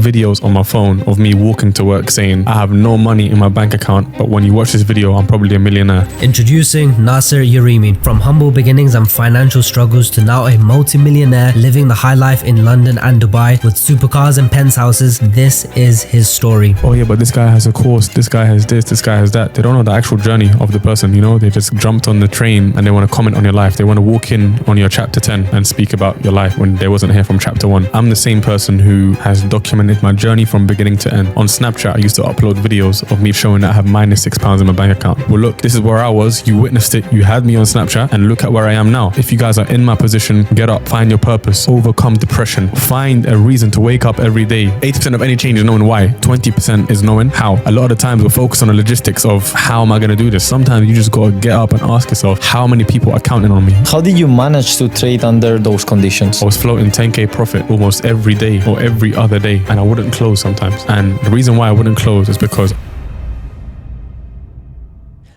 videos on my phone of me walking to work saying I have no money in my bank account, but when you watch this video, I'm probably a millionaire. Introducing Nasser Yarimi. From humble beginnings and financial struggles to now a multi-millionaire living the high life in London and Dubai with supercars and penthouses, this is his story. Oh yeah, but this guy has a course, this guy has this guy has that. They don't know the actual journey of the person, you know? They just jumped on the train and they want to comment on your life. They want to walk in on your chapter 10 and speak about your life when they wasn't here from chapter 1. I'm the same person who has documented my journey from beginning to end. On Snapchat, I used to upload videos of me showing that I have minus £6 in my bank account. Well, look, this is where I was. You witnessed it. You had me on Snapchat, and look at where I am now. If you guys are in my position, get up, find your purpose, overcome depression, find a reason to wake up every day. 80% of any change is knowing why. 20% is knowing how. A lot of the times we're focused on the logistics of how am I going to do this. Sometimes you just got to get up and ask yourself, how many people are counting on me? How did you manage to trade under those conditions? I was floating 10k profit almost every day or every other day, and I wouldn't close sometimes. And the reason why I wouldn't close is because...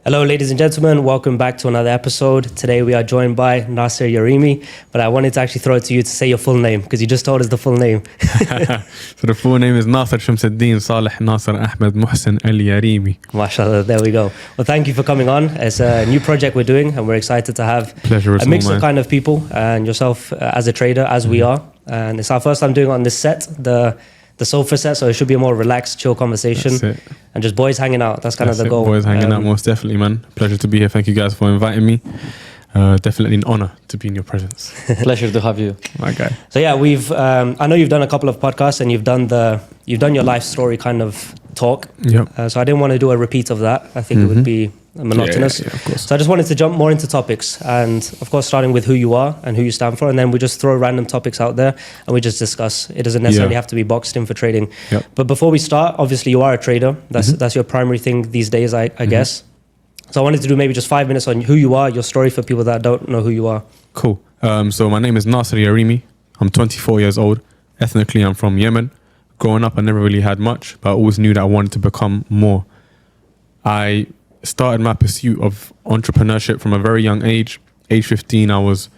Hello, ladies and gentlemen. Welcome back to another episode. Today we are joined by Nasser Yarimi, but I wanted to actually throw it to you to say your full name because you just told us the full name. So the full name is Nasser Shamsuddin Saleh Nasser Ahmed Muhsin Al Yarimi. MashaAllah, there we go. Well, thank you for coming on. It's a new project we're doing and we're excited to have a mix of kind of people and yourself as a trader, as we are. And it's our first time doing it on this set, the sofa set, so it should be a more relaxed, chill conversation and just boys hanging out. That's kind of the goal. Boys hanging out, most definitely, man. Pleasure to be here. Thank you guys for inviting me. Definitely an honor to be in your presence. Pleasure to have you, my guy. So yeah, we've I know you've done a couple of podcasts and you've done your life story kind of talk. Yep. So I didn't want to do a repeat of that. I think it would be monotonous. Yeah, of course. So I just wanted to jump more into topics, and of course starting with who you are and who you stand for, and then we just throw random topics out there and we just discuss. It doesn't necessarily have to be boxed in for trading. Yep. But before we start, obviously you are a trader. That's your primary thing these days, I guess. So I wanted to do maybe just 5 minutes on who you are, your story for people that don't know who you are. Cool. So my name is Nasser Yarimi. I'm 24 years old. Ethnically, I'm from Yemen. Growing up, I never really had much, but I always knew that I wanted to become more. I started my pursuit of entrepreneurship from a very young age. Age 15, I was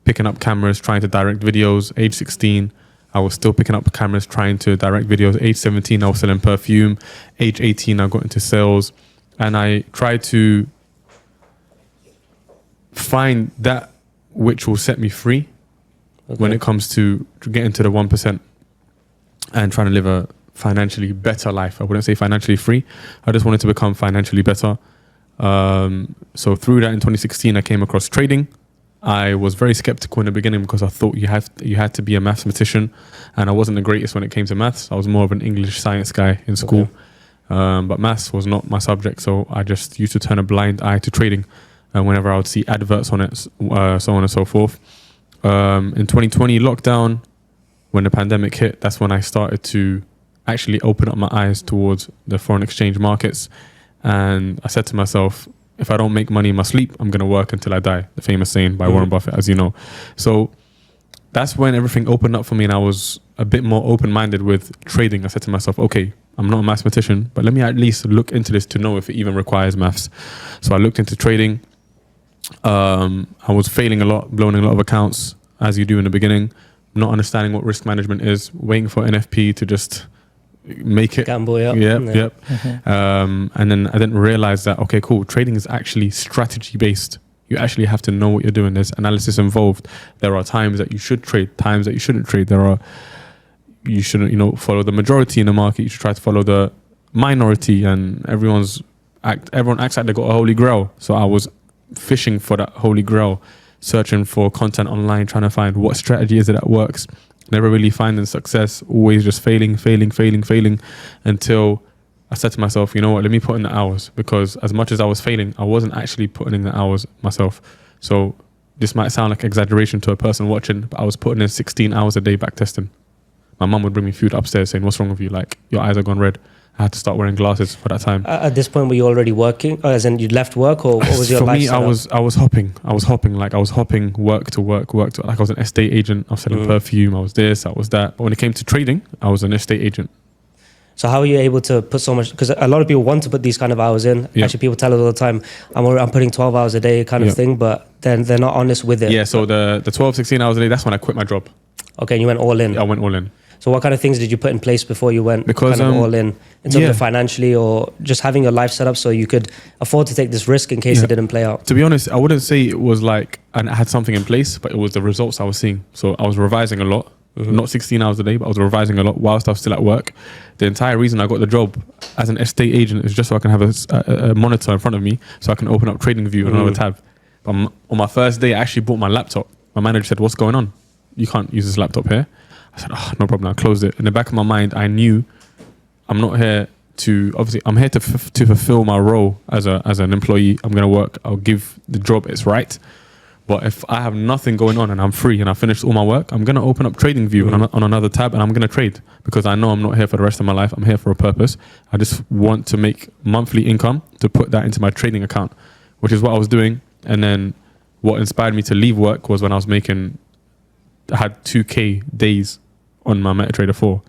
picking up cameras, trying to direct videos. Age 16, I was still picking up cameras, trying to direct videos. Age 17, I was selling perfume. Age 18, I got into sales. And I tried to find that which will set me free when it comes to getting to the 1% and trying to live a financially better life. I wouldn't say financially free. I just wanted to become financially better. So through that in 2016, I came across trading. I was very skeptical in the beginning because I thought you had to be a mathematician, and I wasn't the greatest when it came to maths. I was more of an English science guy in school. But maths was not my subject, so I just used to turn a blind eye to trading whenever I would see adverts on it, so on and so forth. In 2020 lockdown, when the pandemic hit, that's when I started to actually open up my eyes towards the foreign exchange markets. And I said to myself, if I don't make money in my sleep, I'm going to work until I die. The famous saying by Warren Buffett, as you know. So that's when everything opened up for me and I was a bit more open-minded with trading. I said to myself, okay, I'm not a mathematician, but let me at least look into this to know if it even requires maths. So I looked into trading. I was failing a lot, blowing a lot of accounts, as you do in the beginning, not understanding what risk management is, waiting for NFP to just make it. Gamble, yep. And then I didn't realize that, okay, cool, trading is actually strategy-based. You actually have to know what you're doing. There's analysis involved. There are times that you should trade, times that you shouldn't trade. You shouldn't, follow the majority in the market. You should try to follow the minority, and everyone acts like they got a holy grail. So I was fishing for that holy grail, searching for content online, trying to find what strategy is it that works. Never really finding success, always just failing until I said to myself, you know what, let me put in the hours, because as much as I was failing, I wasn't actually putting in the hours myself. So this might sound like exaggeration to a person watching, but I was putting in 16 hours a day back testing. My mum would bring me food upstairs saying, what's wrong with you? Like, your eyes are gone red. I had to start wearing glasses for that time. At this point, were you already working? As in you left work, or what was your life? For me, I was hopping. I was hopping work to work. Like I was an estate agent. I was selling perfume. I was this, I was that. But when it came to trading, I was an estate agent. So how are you able to put so much? Because a lot of people want to put these kind of hours in. Yeah. Actually, people tell us all the time, I'm putting 12 hours a day kind of thing, but then they're not honest with it. Yeah, so the 12, 16 hours a day, that's when I quit my job. Okay, and you went all in. I went all in. So what kind of things did you put in place before you went Because, kind of all in terms of financially, or just having your life set up so you could afford to take this risk in case it didn't play out? To be honest, I wouldn't say it was like I had something in place, but it was the results I was seeing. So I was revising a lot, not 16 hours a day, but I was revising a lot whilst I was still at work. The entire reason I got the job as an estate agent is just so I can have a monitor in front of me so I can open up TradingView on another tab. But on my first day, I actually bought my laptop. My manager said, "What's going on? You can't use this laptop here." I said, "Oh, no problem." I closed it. In the back of my mind, I knew I'm not here to, obviously, I'm here to fulfill my role as an employee. I'm going to work. I'll give the job its right. But if I have nothing going on and I'm free and I finished all my work, I'm going to open up TradingView on another tab and I'm going to trade, because I know I'm not here for the rest of my life. I'm here for a purpose. I just want to make monthly income to put that into my trading account, which is what I was doing. And then what inspired me to leave work was when I had 2K days on my MetaTrader 4.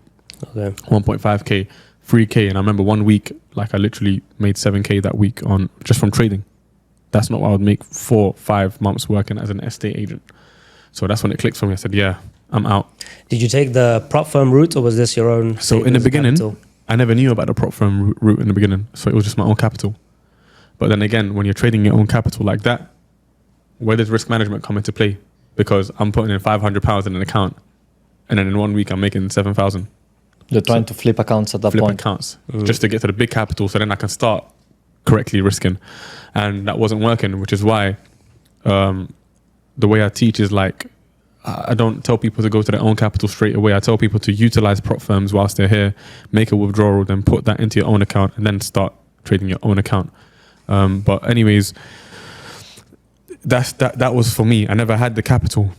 Okay. 1.5K, 3K. And I remember one week, like I literally made 7K that week on just from trading. That's not what I would make 4-5 months working as an estate agent. So that's when it clicked for me. I said, yeah, I'm out. Did you take the prop firm route, or was this your own? So in the beginning, I never knew about the prop firm route in the beginning. So it was just my own capital. But then again, when you're trading your own capital like that, where does risk management come into play? Because I'm putting in £500 in an account, and then in 1 week I'm making 7,000. You're trying to flip accounts at that point. Flip accounts just to get to the big capital, so then I can start correctly risking. And that wasn't working, which is why the way I teach is like, I don't tell people to go to their own capital straight away. I tell people to utilize prop firms whilst they're here, make a withdrawal, then put that into your own account, and then start trading your own account. But anyways, that was for me. I never had the capital,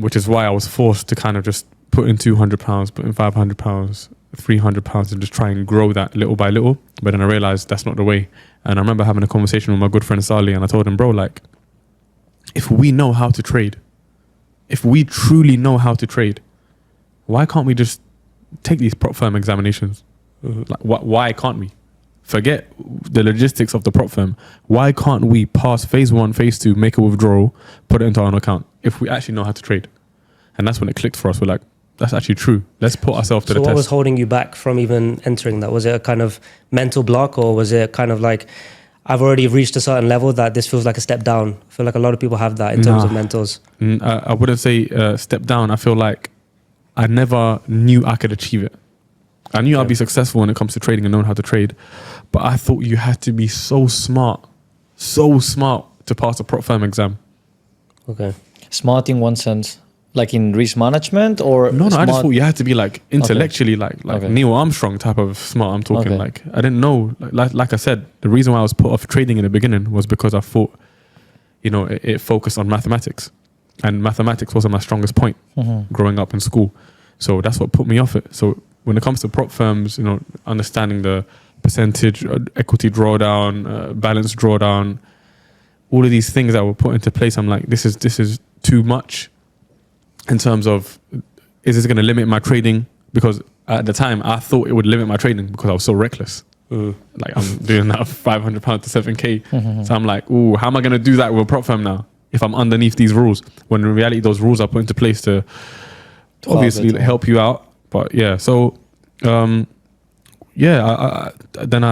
which is why I was forced to kind of just put in £200, put in £500, £300, and just try and grow that little by little. But then I realized that's not the way. And I remember having a conversation with my good friend Sali, and I told him, bro, like, if we know how to trade, if we truly know how to trade, why can't we just take these prop firm examinations? Like, why can't we? Forget the logistics of the prop firm. Why can't we pass phase 1, phase 2, make a withdrawal, put it into our own account if we actually know how to trade? And that's when it clicked for us. We're like, that's actually true. Let's put ourselves to the test. So what was holding you back from even entering that? Was it a kind of mental block, or was it kind of like, I've already reached a certain level that this feels like a step down? I feel like a lot of people have that in terms of mentors. I wouldn't say step down. I feel like I never knew I could achieve it. I knew I'd be successful when it comes to trading and knowing how to trade, but I thought you had to be so smart to pass a prop firm exam. Okay. Smart in one sense, like in risk management, or no, I just thought you had to be like intellectually, like Neil Armstrong type of smart. I'm talking like, I didn't know, like I said, the reason why I was put off trading in the beginning was because I thought, it focused on mathematics, and mathematics wasn't my strongest point growing up in school. So that's what put me off it. So when it comes to prop firms, understanding the percentage, equity drawdown, balance drawdown, all of these things that were put into place, I'm like, this is too much in terms of, is this going to limit my trading? Because at the time, I thought it would limit my trading because I was so reckless. Like, I'm doing that £500 to 7K. So I'm like, ooh, how am I going to do that with a prop firm now if I'm underneath these rules? When in reality, those rules are put into place to obviously help you out. But yeah, so then I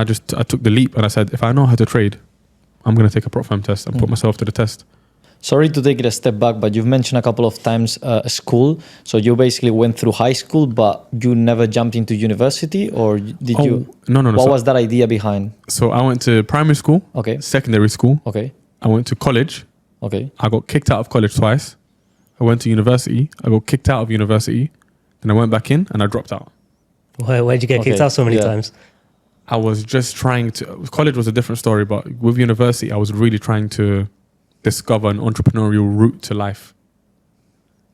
took the leap and I said, if I know how to trade, I'm going to take a prop firm test and put myself to the test. Sorry to take it a step back, but you've mentioned a couple of times school. So you basically went through high school, but you never jumped into university, or did you? No. What was that idea behind? So I went to primary school, secondary school. I went to college. I got kicked out of college twice. I went to university. I got kicked out of university. Then I went back in and I dropped out. Where'd you get kicked out so many times? I was just trying to, college was a different story, but with university, I was really trying to discover an entrepreneurial route to life.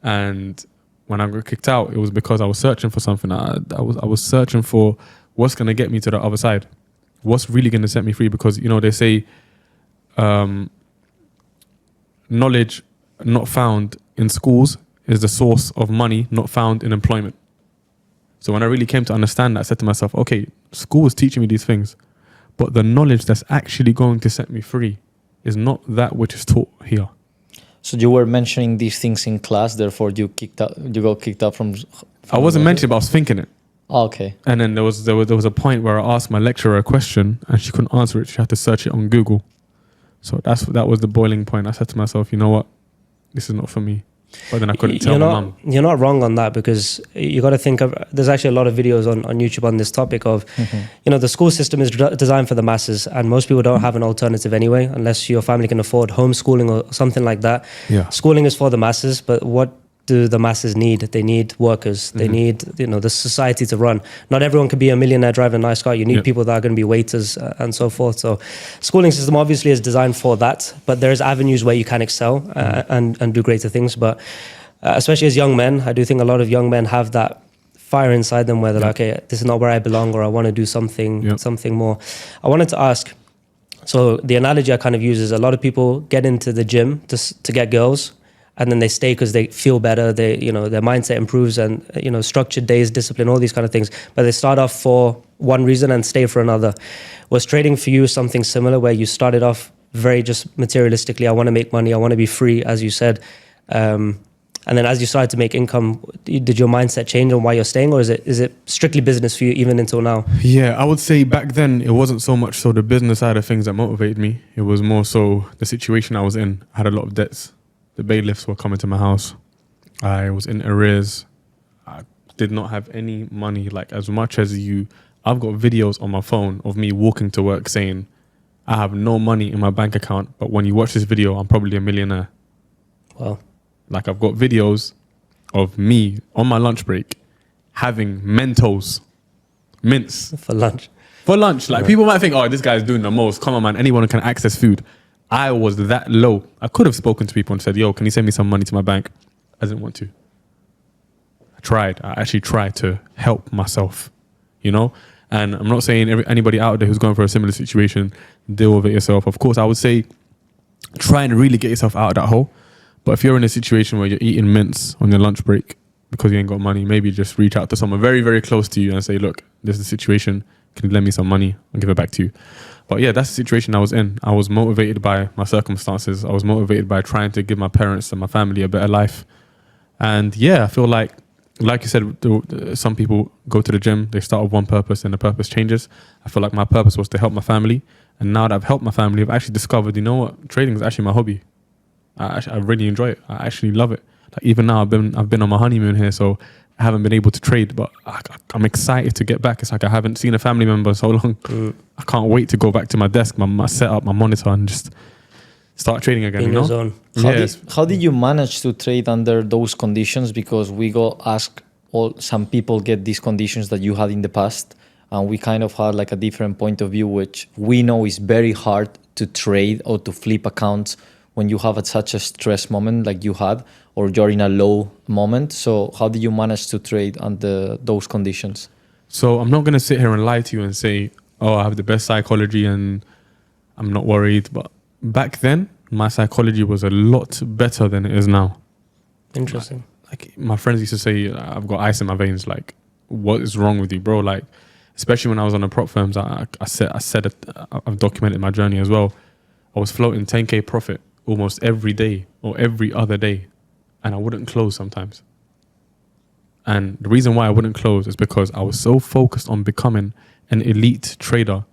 And when I got kicked out, it was because I was searching for something. I was searching for what's going to get me to the other side. What's really going to set me free? Because, they say knowledge not found in schools is the source of money not found in employment. So when I really came to understand that, I said to myself, okay, school is teaching me these things, but the knowledge that's actually going to set me free is not that which is taught here. So you were mentioning these things in class, therefore you got kicked out from I wasn't mentioning, but I was thinking it. Oh, okay. And then there was a point where I asked my lecturer a question and she couldn't answer it. She had to search it on Google. So that was the boiling point. I said to myself, you know what, this is not for me. But then I couldn't tell my mum. You're not wrong on that, because you got to think of, there's actually a lot of videos on YouTube on this topic of, the school system is designed for the masses, and most people don't have an alternative anyway, unless your family can afford homeschooling or something like that. Yeah. Schooling is for the masses, but what do the masses need? They need workers. They need, the society to run. Not everyone can be a millionaire driving a nice car. You need people that are going to be waiters and so forth. So schooling system obviously is designed for that, but there's avenues where you can excel and do greater things. But especially as young men, I do think a lot of young men have that fire inside them where they're like, okay, this is not where I belong, or I want to do something more. I wanted to ask, so the analogy I kind of use is a lot of people get into the gym to get girls, and then they stay because they feel better. They, their mindset improves, and structured days, discipline, all these kind of things. But they start off for one reason and stay for another. Was trading for you something similar, where you started off very just materialistically? I want to make money. I want to be free, as you said. And then as you started to make income, did your mindset change on why you're staying, or is it strictly business for you even until now? Yeah, I would say back then it wasn't so much so the business side of things that motivated me. It was more so the situation I was in. I had a lot of debts. The bailiffs were coming to my house. I was in arrears. I did not have any money. Like, as much as I've got videos on my phone of me walking to work saying, I have no money in my bank account, but when you watch this video, I'm probably a millionaire. Wow. Like, I've got videos of me on my lunch break having Mentos, mints. For lunch. Like, people might think, oh, this guy's doing the most. Come on, man. Anyone can access food. I was that low. I could have spoken to people and said, yo, can you send me some money to my bank? I didn't want to. I actually tried to help myself, And I'm not saying anybody out there who's going for a similar situation, deal with it yourself. Of course, I would say try and really get yourself out of that hole. But if you're in a situation where you're eating mints on your lunch break because you ain't got money, maybe just reach out to someone very, very close to you and say, look, this is the situation. Can you lend me some money? I'll give it back to you. But yeah, that's the situation I was in. I was motivated by my circumstances. I was motivated by trying to give my parents and my family a better life. And yeah, I feel like you said, some people go to the gym, they start with one purpose and the purpose changes. I feel like my purpose was to help my family. And now that I've helped my family, I've actually discovered, you know what? Trading is actually my hobby. I really enjoy it. I actually love it. Like, even now, I've been on my honeymoon here, so I haven't been able to trade, but I'm excited to get back. It's like I haven't seen a family member in so long. I can't wait to go back to my desk, my setup, my monitor, and just start trading again. In your zone. How did you manage to trade under those conditions? Because we got asked, some people get these conditions that you had in the past, and we kind of had like a different point of view, which we know is very hard to trade or to flip accounts when you have such a stress moment like you had, or you're in a low moment. So how did you manage to trade under those conditions? So I'm not going to sit here and lie to you and say, oh, I have the best psychology and I'm not worried. But back then, my psychology was a lot better than it is now. Interesting. Like my friends used to say, I've got ice in my veins. Like, what is wrong with you, bro? Like, especially when I was on the prop firms, I said I've documented my journey as well. I was floating 10K profit almost every day or every other day, and I wouldn't close sometimes. And the reason why I wouldn't close is because I was so focused on becoming an elite trader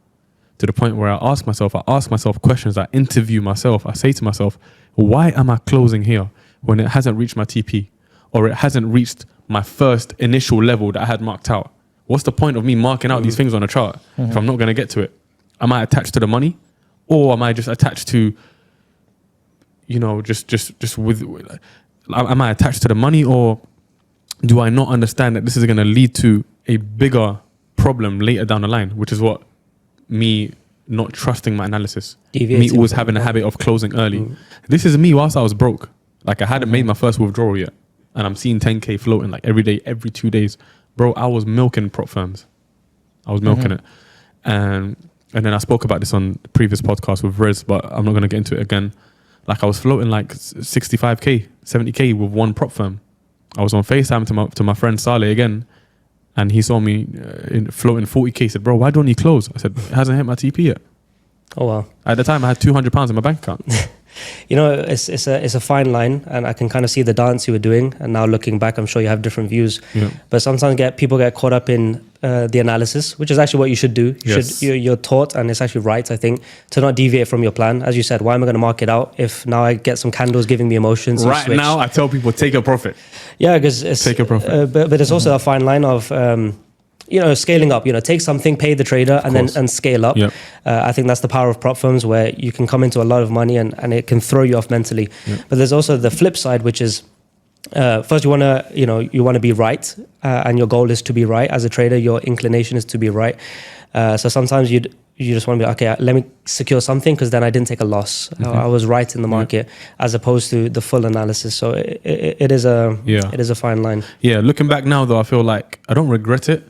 to the point where I ask myself questions, I interview myself, I say to myself, why am I closing here when it hasn't reached my TP or it hasn't reached my first initial level that I had marked out? What's the point of me marking out these things on a chart if I'm not going to get to it? Am I attached to the money, or am I just attached to, am I attached to the money, or do I not understand that this is going to lead to a bigger problem later down the line, which is what me not trusting my analysis, me always having a habit of closing early. This is me whilst I was broke. Like, I hadn't made my first withdrawal yet, and I'm seeing 10K floating like every day, every 2 days. Bro, I was milking prop firms. I was milking it. And then I spoke about this on the previous podcast with Riz, but I'm not going to get into it again. Like, I was floating like 65K, 70K with one prop firm. I was on FaceTime to my friend Saleh again, and he saw me floating 40K. He said, bro, why don't you close? I said, it hasn't hit my TP yet. Oh, wow. At the time, I had £200 in my bank account. You know, it's a fine line, and I can kind of see the dance you were doing. And now looking back, I'm sure you have different views. Yeah. But sometimes people get caught up in the analysis, which is actually what you should do. You're taught, and it's actually right, I think, to not deviate from your plan. As you said, why am I going to mark it out if now I get some candles giving me emotions? Right now, I tell people take a profit. Yeah, because take a profit. But it's also a fine line of. Scaling up, take something, pay the trader, and scale up. Yep. I think that's the power of prop firms, where you can come into a lot of money and it can throw you off mentally. Yep. But there's also the flip side, which is first you want to be right, and your goal is to be right. As a trader, your inclination is to be right. So sometimes you just want to be, okay, let me secure something because then I didn't take a loss. Mm-hmm. I was right in the market, as opposed to the full analysis. So it is a fine line. Yeah, looking back now though, I feel like I don't regret it.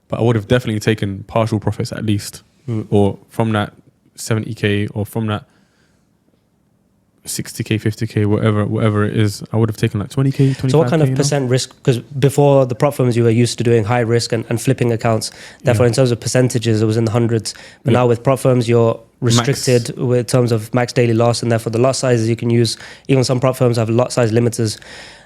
But I would have definitely taken partial profits at least, or from that 70k, or from that 60k, 50k, whatever it is. I would have taken like 20k, 25k. So what kind of percent risk? Because before the prop firms, you were used to doing high risk and flipping accounts. Therefore, in terms of percentages, it was in the hundreds. But now with prop firms, you're restricted with terms of max daily loss, and therefore the lot sizes you can use. Even some prop firms have lot size limiters.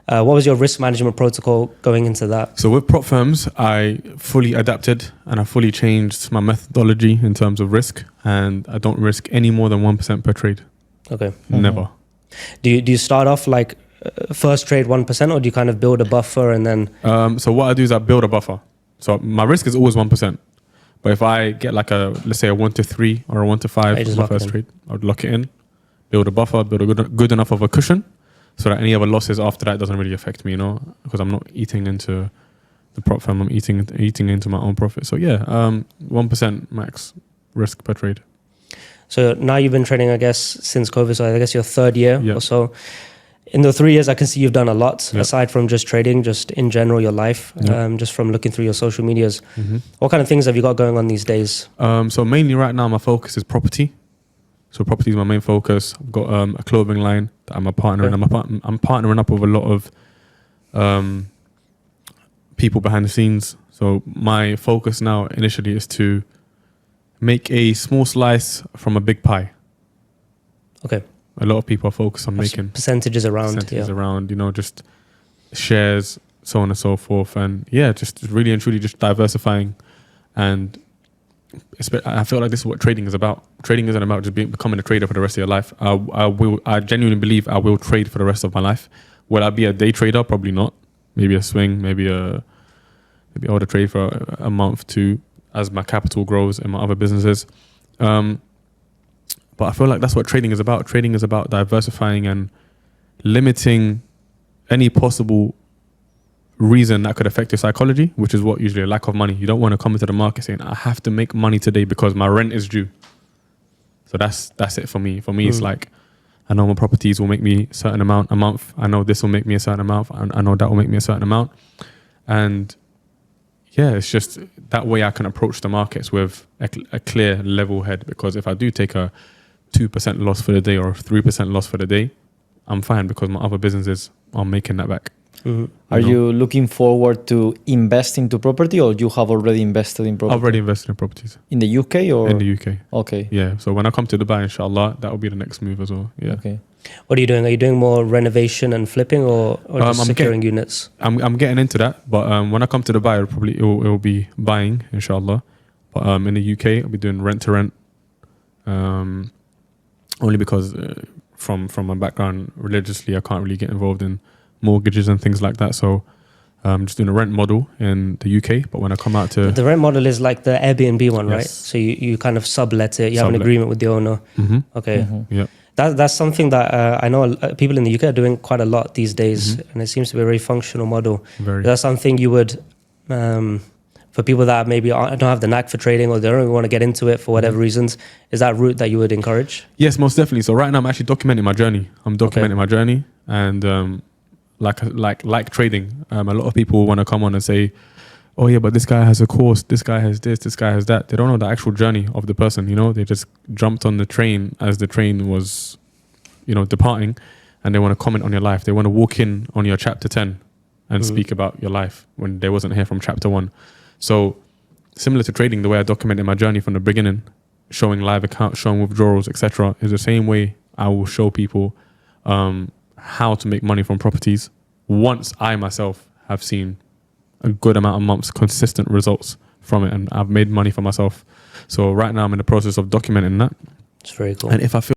What was your risk management protocol going into that? So with prop firms, I fully adapted and I fully changed my methodology in terms of risk, and I don't risk any more than 1% per trade. Okay. Never. Do you start off like first trade 1%, or do you kind of build a buffer and then? So what I do is I build a buffer. So my risk is always 1%. But if I get like let's say a 1 to 3 or a 1 to 5 for my first trade, I would lock it in, build a buffer, build a good enough of a cushion, so that any other losses after that doesn't really affect me, because I'm not eating into the prop firm, I'm eating into my own profit. So 1% max risk per trade. So now you've been trading, I guess, since COVID, so I guess your third year or so. In the 3 years, I can see you've done a lot, aside from just trading, just in general, your life, just from looking through your social medias. Mm-hmm. What kind of things have you got going on these days? So mainly right now, my focus is property. So property is my main focus. I've got a clothing line that I'm a partner in. I'm partnering up with a lot of people behind the scenes. So my focus now initially is to make a small slice from a big pie. Okay. A lot of people are focused on making percentages around, just shares, so on and so forth. And just really and truly just diversifying. And I feel like this is what trading is about. Trading isn't about just becoming a trader for the rest of your life. I genuinely believe I will trade for the rest of my life. Will I be a day trader? Probably not. Maybe a swing. Maybe I would trade for a month, 2, as my capital grows in my other businesses. But I feel like that's what trading is about. Trading is about diversifying and limiting any possible reason that could affect your psychology, which is what usually a lack of money. You don't want to come into the market saying, I have to make money today because my rent is due. So that's it for me. For me, it's like, I know my properties will make me a certain amount a month. I know this will make me a certain amount. I know that will make me a certain amount. And it's just that way I can approach the markets with a clear level head, because if I do take a 2% loss for the day or a 3% loss for the day, I'm fine because my other businesses are making that back. Mm-hmm. Are you looking forward to invest into property, or you have already invested in property? I've already invested in properties. In the UK or? In the UK. Okay. Yeah. So when I come to Dubai, inshallah, that will be the next move as well. Yeah. Okay. What are you doing? Are you doing more renovation and flipping, or just securing units? I'm getting into that, but when I come to Dubai, it will be buying, inshallah. But in the UK, I'll be doing rent to rent. Only because from my background religiously, I can't really get involved in mortgages and things like that. So I'm just doing a rent model in the UK. But when I come out to... The rent model is like the Airbnb one, yes. right? So you kind of sublet it. You have an agreement with the owner. Mm-hmm. Okay. Mm-hmm. Yeah. That's something that I know people in the UK are doing quite a lot these days. Mm-hmm. And it seems to be a very functional model. Is that something you would... for people that maybe don't have the knack for trading, or they don't want to get into it for whatever reasons, is that route that you would encourage? Yes, most definitely. So right now I'm actually documenting my journey. My journey, and like trading, a lot of people want to come on and say, oh yeah, but this guy has a course, this guy has this guy has that. They don't know the actual journey of the person. They just jumped on the train as the train was, departing, and they want to comment on your life. They want to walk in on your chapter 10 and speak about your life when they wasn't here from chapter 1. So similar to trading, the way I documented my journey from the beginning, showing live accounts, showing withdrawals, etc., is the same way I will show people how to make money from properties once I myself have seen a good amount of months, consistent results from it, and I've made money for myself. So right now I'm in the process of documenting that. It's very cool. And if I feel